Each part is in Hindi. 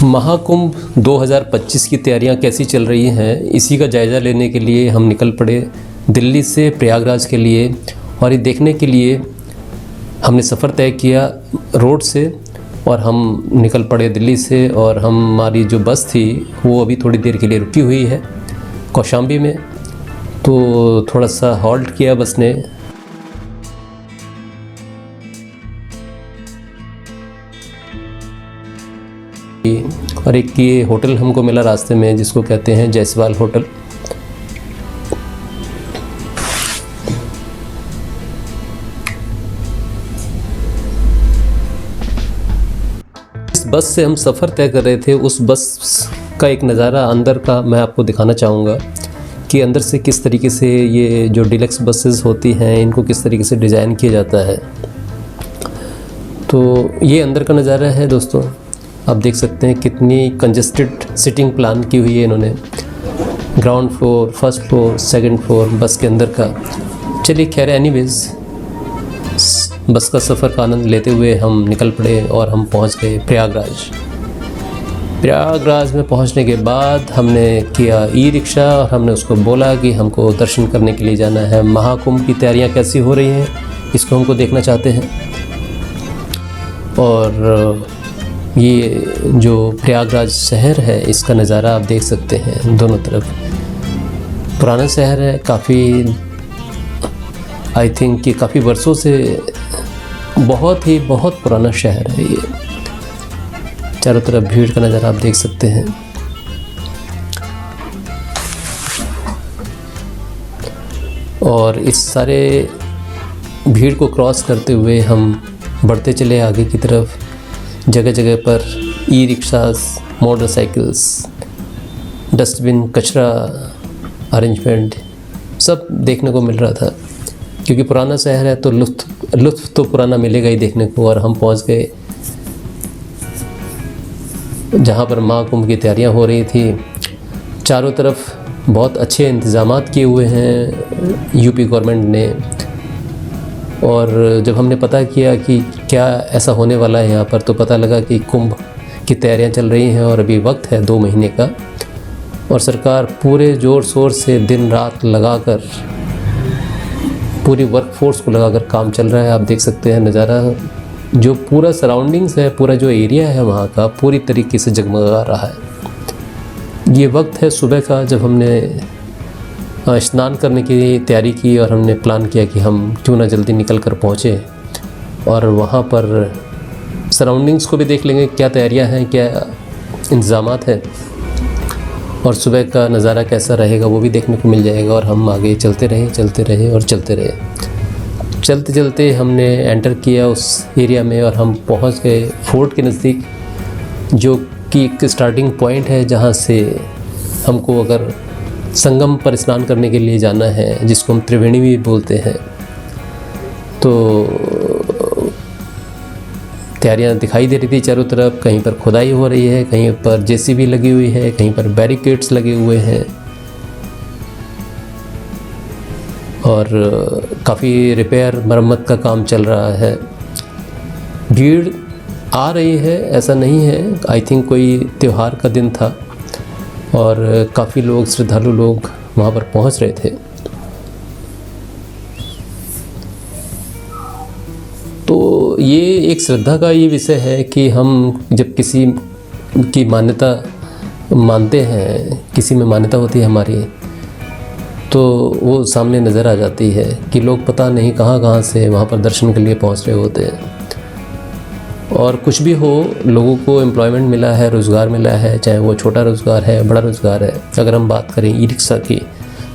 महाकुंभ 2025 की तैयारियां कैसी चल रही हैं, इसी का जायज़ा लेने के लिए हम निकल पड़े दिल्ली से प्रयागराज के लिए। और ये देखने के लिए हमने सफ़र तय किया रोड से और हम निकल पड़े दिल्ली से। और हमारी जो बस थी वो अभी थोड़ी देर के लिए रुकी हुई है कौशाम्बी में, तो थोड़ा सा हॉल्ट किया बस ने। और एक ये होटल हमको मिला रास्ते में जिसको कहते हैं जायसवाल होटल। इस बस से हम सफ़र तय कर रहे थे, उस बस का एक नज़ारा अंदर का मैं आपको दिखाना चाहूँगा कि अंदर से किस तरीके से ये जो डिलक्स बसेस होती हैं इनको किस तरीके से डिज़ाइन किया जाता है। तो ये अंदर का नज़ारा है दोस्तों, आप देख सकते हैं कितनी कंजेस्टेड सीटिंग प्लान की हुई है इन्होंने। Ground floor, first floor, second floor बस के अंदर का। चलिए खैर एनीवेज, बस का सफ़र का आनंद लेते हुए हम निकल पड़े और हम पहुंच गए प्रयागराज। प्रयागराज में पहुंचने के बाद हमने किया ई रिक्शा और हमने उसको बोला कि हमको दर्शन करने के लिए जाना है। महाकुंभ की तैयारियां कैसी हो रही हैं इसको हमको देखना चाहते हैं। और ये जो प्रयागराज शहर है इसका नज़ारा आप देख सकते हैं, दोनों तरफ पुराना शहर है, काफ़ी आई थिंक कि काफ़ी वर्षों से बहुत पुराना शहर है ये। चारों तरफ भीड़ का नज़ारा आप देख सकते हैं। और इस सारे भीड़ को क्रॉस करते हुए हम बढ़ते चले आगे की तरफ। जगह जगह पर ई रिक्शास, मोटरसाइकिल्स, डस्टबिन, कचरा अरेंजमेंट सब देखने को मिल रहा था, क्योंकि पुराना शहर है तो लुत्फ़ तो पुराना मिलेगा ही देखने को। और हम पहुंच गए जहां पर महाकुंभ की तैयारियां हो रही थी। चारों तरफ बहुत अच्छे इंतज़ामात किए हुए हैं यूपी गवर्नमेंट ने। और जब हमने पता किया कि क्या ऐसा होने वाला है यहाँ पर, तो पता लगा कि कुंभ की तैयारियाँ चल रही हैं और अभी वक्त है 2 महीने का। और सरकार पूरे ज़ोर शोर से दिन रात लगाकर, पूरी वर्कफोर्स को लगाकर काम चल रहा है। आप देख सकते हैं नज़ारा, जो पूरा सराउंडिंग्स है, पूरा जो एरिया है वहाँ का पूरी तरीके से जगमगा रहा है। ये वक्त है सुबह का, जब हमने स्नान करने की तैयारी की और हमने प्लान किया कि हम क्यों ना जल्दी निकल कर पहुँचे और वहाँ पर सराउंडिंग्स को भी देख लेंगे, क्या तैयारियाँ हैं, क्या इंतज़ामात हैं और सुबह का नज़ारा कैसा रहेगा वो भी देखने को मिल जाएगा। और हम आगे चलते रहे। चलते चलते हमने एंटर किया उस एरिया में और हम पहुँच गए फोर्ट के नज़दीक, जो कि एक स्टार्टिंग पॉइंट है जहाँ से हमको अगर संगम पर स्नान करने के लिए जाना है, जिसको हम त्रिवेणी भी बोलते हैं। तो तैयारियां दिखाई दे रही थी चारों तरफ, कहीं पर खुदाई हो रही है, कहीं पर जेसीबी लगी हुई है, कहीं पर बैरिकेड्स लगे हुए हैं और काफ़ी रिपेयर मरम्मत का काम चल रहा है। भीड़ आ रही है ऐसा नहीं है, आई थिंक कोई त्यौहार का दिन था और काफ़ी लोग, श्रद्धालु लोग वहाँ पर पहुँच रहे थे। तो ये एक श्रद्धा का ये विषय है कि हम जब किसी की मान्यता मानते हैं, किसी में मान्यता होती है हमारी, तो वो सामने नज़र आ जाती है कि लोग पता नहीं कहाँ से वहाँ पर दर्शन के लिए पहुँच रहे होते हैं। और कुछ भी हो, लोगों को एम्प्लॉयमेंट मिला है, रोज़गार मिला है, चाहे वो छोटा रोज़गार है, बड़ा रोज़गार है। अगर हम बात करें ई रिक्शा की,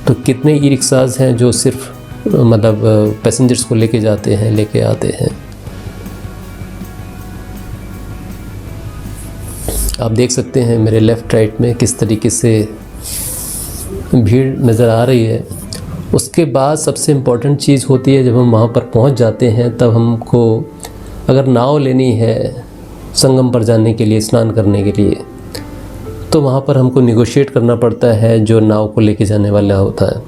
तो कितने ई रिक्शाज़ हैं जो सिर्फ मतलब पैसेंजर्स को लेके जाते हैं, लेके आते हैं। आप देख सकते हैं मेरे लेफ़्ट राइट में किस तरीके से भीड़ नज़र आ रही है। उसके बाद सबसे इम्पॉर्टेंट चीज़ होती है, जब हम वहाँ पर पहुँच जाते हैं तब हमको अगर नाव लेनी है संगम पर जाने के लिए, स्नान करने के लिए, तो वहाँ पर हमको निगोशिएट करना पड़ता है जो नाव को लेके जाने वाला होता है।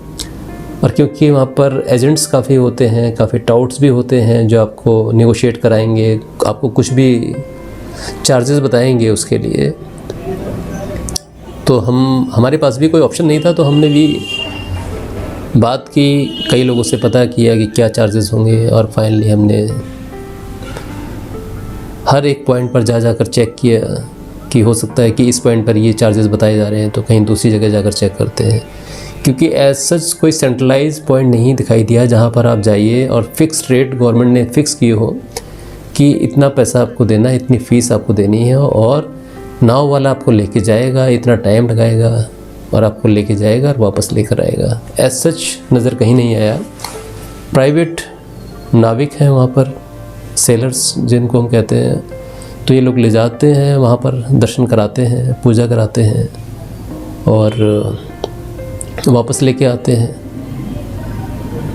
और क्योंकि वहाँ पर एजेंट्स काफ़ी होते हैं, काफ़ी टाउट्स भी होते हैं जो आपको निगोशिएट कराएंगे, आपको कुछ भी चार्जेस बताएंगे उसके लिए। तो हमारे पास भी कोई ऑप्शन नहीं था, तो हमने भी बात की, कई लोगों से पता किया कि क्या चार्जेस होंगे, और फाइनली हमने हर एक पॉइंट पर जाकर चेक किया कि हो सकता है कि इस पॉइंट पर ये चार्जेस बताए जा रहे हैं, तो कहीं दूसरी जगह जाकर चेक करते हैं, क्योंकि एज सच कोई सेंट्रलाइज पॉइंट नहीं दिखाई दिया जहाँ पर आप जाइए और फिक्स रेट गवर्नमेंट ने फिक्स किए हो कि इतना पैसा आपको देना है, इतनी फ़ीस आपको देनी है, और नाव वाला आपको लेके जाएगा, इतना टाइम लगाएगा और आपको लेके जाएगा और वापस लेकर आएगा। एज सच नज़र कहीं नहीं आया। प्राइवेट नाविक हैं वहाँ पर, सेलर्स जिनको हम कहते हैं, तो ये लोग ले जाते हैं वहाँ पर, दर्शन कराते हैं, पूजा कराते हैं और वापस लेके आते हैं।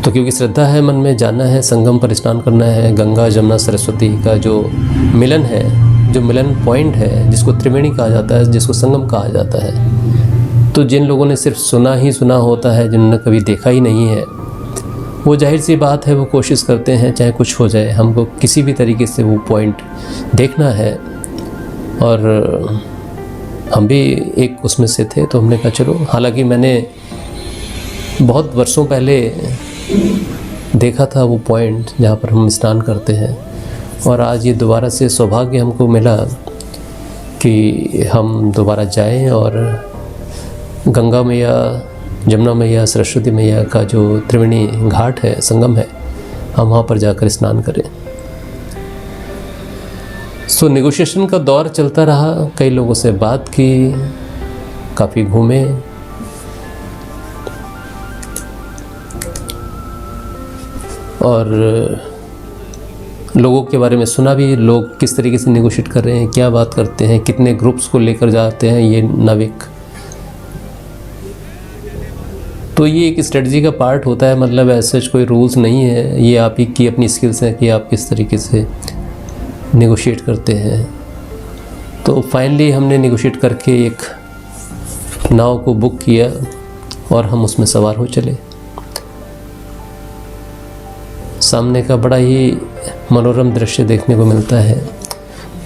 तो क्योंकि श्रद्धा है मन में, जाना है, संगम पर स्नान करना है, गंगा जमुना सरस्वती का जो मिलन है, जो मिलन पॉइंट है, जिसको त्रिवेणी कहा जाता है, जिसको संगम कहा जाता है। तो जिन लोगों ने सिर्फ सुना ही सुना होता है, जिन्होंने कभी देखा ही नहीं है, वो जाहिर सी बात है वो कोशिश करते हैं चाहे कुछ हो जाए, हमको किसी भी तरीके से वो पॉइंट देखना है। और हम भी एक उसमें से थे, तो हमने कहा चलो। हालांकि मैंने बहुत वर्षों पहले देखा था वो पॉइंट जहाँ पर हम स्नान करते हैं, और आज ये दोबारा से सौभाग्य हमको मिला कि हम दोबारा जाएं और गंगा मैया, जमुना मैया, सरस्वती मैया का जो त्रिवेणी घाट है, संगम है, हम वहाँ पर जाकर स्नान करें। सो नेगोशिएशन का दौर चलता रहा, कई लोगों से बात की, काफ़ी घूमे, और लोगों के बारे में सुना भी, लोग किस तरीके से नेगोशिएट कर रहे हैं, क्या बात करते हैं, कितने ग्रुप्स को लेकर जाते हैं ये नाविक। तो ये एक स्ट्रेटजी का पार्ट होता है, मतलब ऐसे कोई रूल्स नहीं है, ये आप ही की अपनी स्किल्स है कि आप किस तरीके से नेगोशिएट करते हैं। तो फाइनली हमने नेगोशिएट करके एक नाव को बुक किया और हम उसमें सवार हो चले। सामने का बड़ा ही मनोरम दृश्य देखने को मिलता है।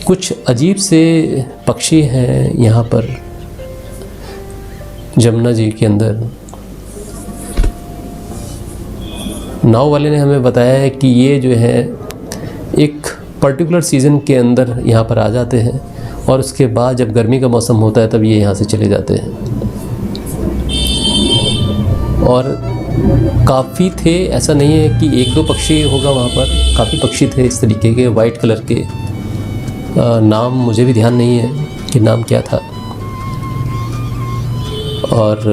कुछ अजीब से पक्षी हैं यहाँ पर जमुना जी के अंदर। नाव वाले ने हमें बताया है कि ये जो है एक पर्टिकुलर सीज़न के अंदर यहाँ पर आ जाते हैं, और उसके बाद जब गर्मी का मौसम होता है तब ये यहाँ से चले जाते हैं। और काफ़ी थे, ऐसा नहीं है कि एक दो पक्षी होगा वहाँ पर, काफ़ी पक्षी थे इस तरीके के, वाइट कलर के। नाम मुझे भी ध्यान नहीं है कि नाम क्या था। और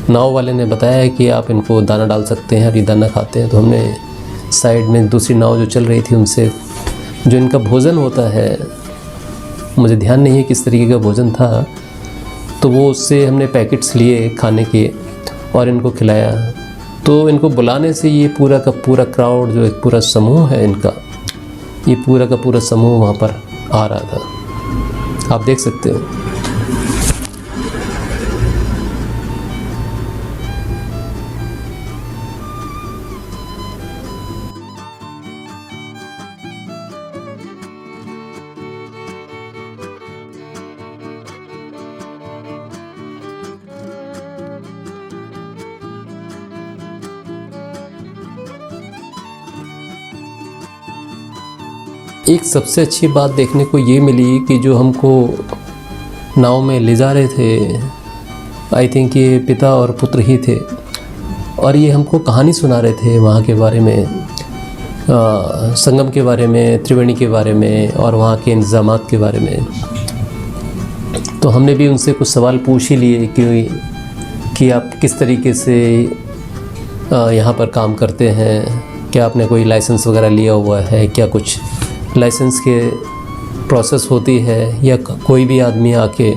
नाव वाले ने बताया है कि आप इनको दाना डाल सकते हैं और ये दाना खाते हैं। तो हमने साइड में दूसरी नाव जो चल रही थी उनसे जो इनका भोजन होता है, मुझे ध्यान नहीं है किस तरीके का भोजन था, तो वो उससे हमने पैकेट्स लिए खाने के और इनको खिलाया। तो इनको बुलाने से ये पूरा का पूरा क्राउड, जो एक पूरा समूह है इनका, ये पूरा का पूरा समूह वहाँ पर आ रहा था, आप देख सकते हो। एक सबसे अच्छी बात देखने को ये मिली कि जो हमको नाव में ले जा रहे थे, आई थिंक ये पिता और पुत्र ही थे, और ये हमको कहानी सुना रहे थे वहाँ के बारे में, संगम के बारे में, त्रिवेणी के बारे में और वहाँ के इंतज़ामात के बारे में। तो हमने भी उनसे कुछ सवाल पूछ ही लिए कि आप किस तरीके से यहाँ पर काम करते हैं, क्या आपने कोई लाइसेंस वगैरह लिया हुआ है, क्या कुछ लाइसेंस के प्रोसेस होती है, या कोई भी आदमी आके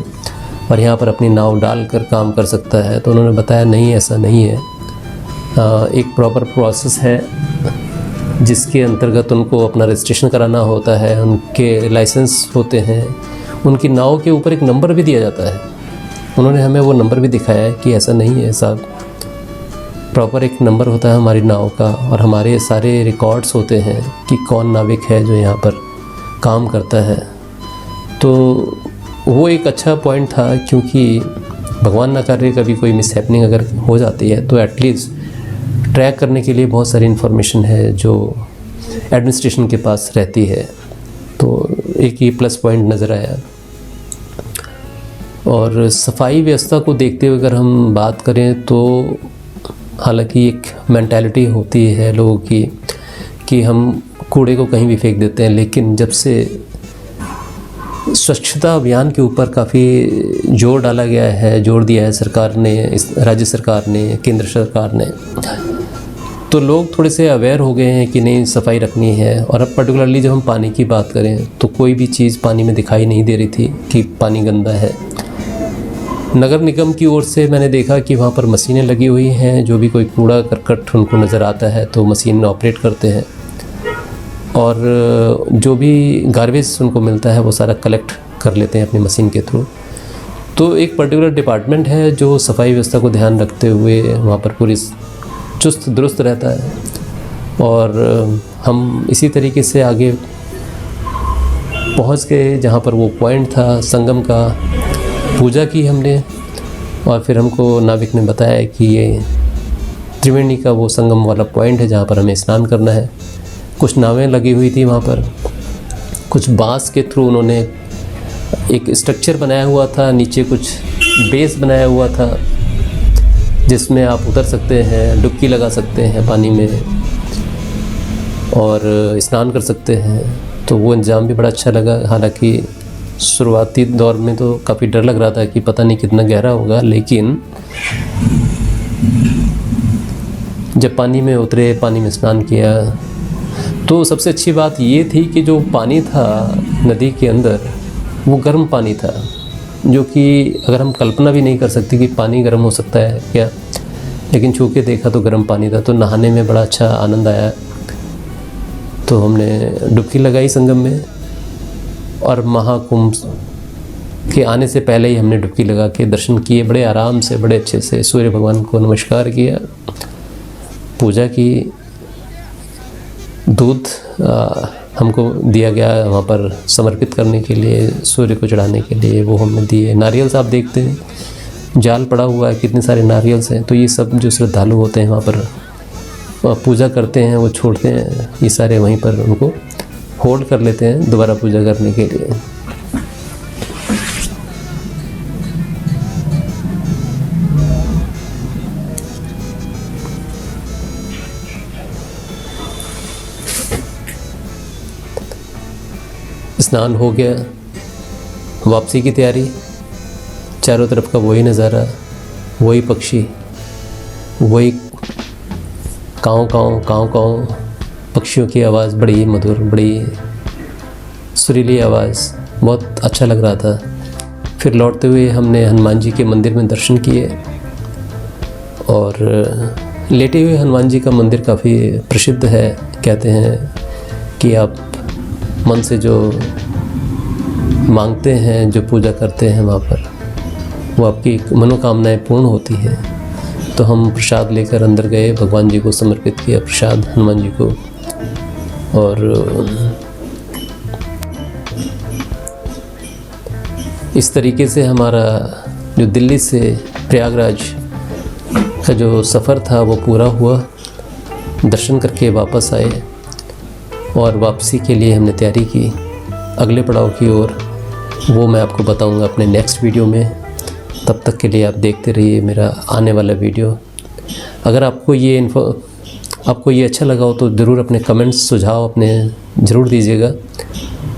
और यहाँ पर अपनी नाव डाल कर काम कर सकता है। तो उन्होंने बताया नहीं, ऐसा नहीं है, एक प्रॉपर प्रोसेस है जिसके अंतर्गत उनको अपना रजिस्ट्रेशन कराना होता है, उनके लाइसेंस होते हैं, उनकी नाव के ऊपर एक नंबर भी दिया जाता है। उन्होंने हमें वो नंबर भी दिखाया है कि ऐसा नहीं है साहब, प्रॉपर एक नंबर होता है हमारी नाव का, और हमारे सारे रिकॉर्ड्स होते हैं कि कौन नाविक है जो यहाँ पर काम करता है। तो वो एक अच्छा पॉइंट था, क्योंकि भगवान ना करे कभी कोई मिसहैपनिंग अगर हो जाती है तो एटलीस्ट ट्रैक करने के लिए बहुत सारी इन्फॉर्मेशन है जो एडमिनिस्ट्रेशन के पास रहती है। तो एक ये प्लस पॉइंट नज़र आया। और सफाई व्यवस्था को देखते हुए अगर हम बात करें तो हालांकि एक मेंटालिटी होती है लोगों की कि हम कूड़े को कहीं भी फेंक देते हैं, लेकिन जब से स्वच्छता अभियान के ऊपर काफ़ी जोर डाला गया है, जोर दिया है सरकार ने, राज्य सरकार ने, केंद्र सरकार ने, तो लोग थोड़े से अवेयर हो गए हैं कि नहीं सफाई रखनी है। और अब पर्टिकुलरली जब हम पानी की बात करें तो कोई भी चीज़ पानी में दिखाई नहीं दे रही थी कि पानी गंदा है। नगर निगम की ओर से मैंने देखा कि वहाँ पर मशीनें लगी हुई हैं, जो भी कोई कूड़ा करकट उनको नज़र आता है तो मशीन ऑपरेट करते हैं, और जो भी गार्बेज उनको मिलता है वो सारा कलेक्ट कर लेते हैं अपनी मशीन के थ्रू। तो एक पर्टिकुलर डिपार्टमेंट है जो सफाई व्यवस्था को ध्यान रखते हुए वहाँ पर पूरी चुस्त दुरुस्त रहता है। और हम इसी तरीके से आगे पहुँच गए जहाँ पर वो पॉइंट था संगम का। पूजा की हमने, और फिर हमको नाविक ने बताया कि ये त्रिवेणी का वो संगम वाला पॉइंट है जहाँ पर हमें स्नान करना है। कुछ नावें लगी हुई थी वहाँ पर, कुछ बांस के थ्रू उन्होंने एक स्ट्रक्चर बनाया हुआ था, नीचे कुछ बेस बनाया हुआ था जिसमें आप उतर सकते हैं, डुबकी लगा सकते हैं पानी में और स्नान कर सकते हैं। तो वो इंतज़ाम भी बड़ा अच्छा लगा। हालांकि शुरुआती दौर में तो काफ़ी डर लग रहा था कि पता नहीं कितना गहरा होगा, लेकिन जब पानी में उतरे, पानी में स्नान किया, तो सबसे अच्छी बात ये थी कि जो पानी था नदी के अंदर वो गर्म पानी था, जो कि अगर हम कल्पना भी नहीं कर सकते कि पानी गर्म हो सकता है क्या, लेकिन छू के देखा तो गर्म पानी था। तो नहाने में बड़ा अच्छा आनंद आया। तो हमने डुबकी लगाई संगम में, और महाकुंभ के आने से पहले ही हमने डुबकी लगा के दर्शन किए, बड़े आराम से, बड़े अच्छे से सूर्य भगवान को नमस्कार किया, पूजा की। दूध हमको दिया गया वहाँ पर समर्पित करने के लिए, सूर्य को चढ़ाने के लिए, वो हमने दिए। नारियल्स आप देखते हैं जाल पड़ा हुआ है, कितने सारे नारियल्स हैं। तो ये सब जो श्रद्धालु होते हैं वहाँ पर पूजा करते हैं, वो छोड़ते हैं ये सारे, वहीं पर उनको होल्ड कर लेते हैं दोबारा पूजा करने के लिए। स्नान हो गया, वापसी की तैयारी। चारों तरफ का वही नज़ारा, वही पक्षी, वही काँव काँव काँव काँव, पक्षियों की आवाज़ बड़ी मधुर, बड़ी सुरीली आवाज़, बहुत अच्छा लग रहा था। फिर लौटते हुए हमने हनुमान जी के मंदिर में दर्शन किए, और लेटे हुए हनुमान जी का मंदिर काफ़ी प्रसिद्ध है। कहते हैं कि आप मन से जो मांगते हैं, जो पूजा करते हैं वहाँ पर, वो आपकी मनोकामनाएं पूर्ण होती हैं। तो हम प्रसाद लेकर अंदर गए, भगवान जी को समर्पित किया प्रसाद, हनुमान जी को। और इस तरीके से हमारा जो दिल्ली से प्रयागराज का जो सफ़र था वो पूरा हुआ। दर्शन करके वापस आए, और वापसी के लिए हमने तैयारी की अगले पड़ाव की ओर। वो मैं आपको बताऊंगा अपने नेक्स्ट वीडियो में। तब तक के लिए आप देखते रहिए मेरा आने वाला वीडियो। अगर आपको ये अच्छा लगा हो तो ज़रूर अपने कमेंट्स, सुझाव अपने ज़रूर दीजिएगा,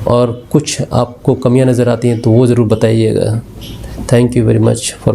और कुछ आपको कमियां नज़र आती हैं तो वो ज़रूर बताइएगा। Thank you very much for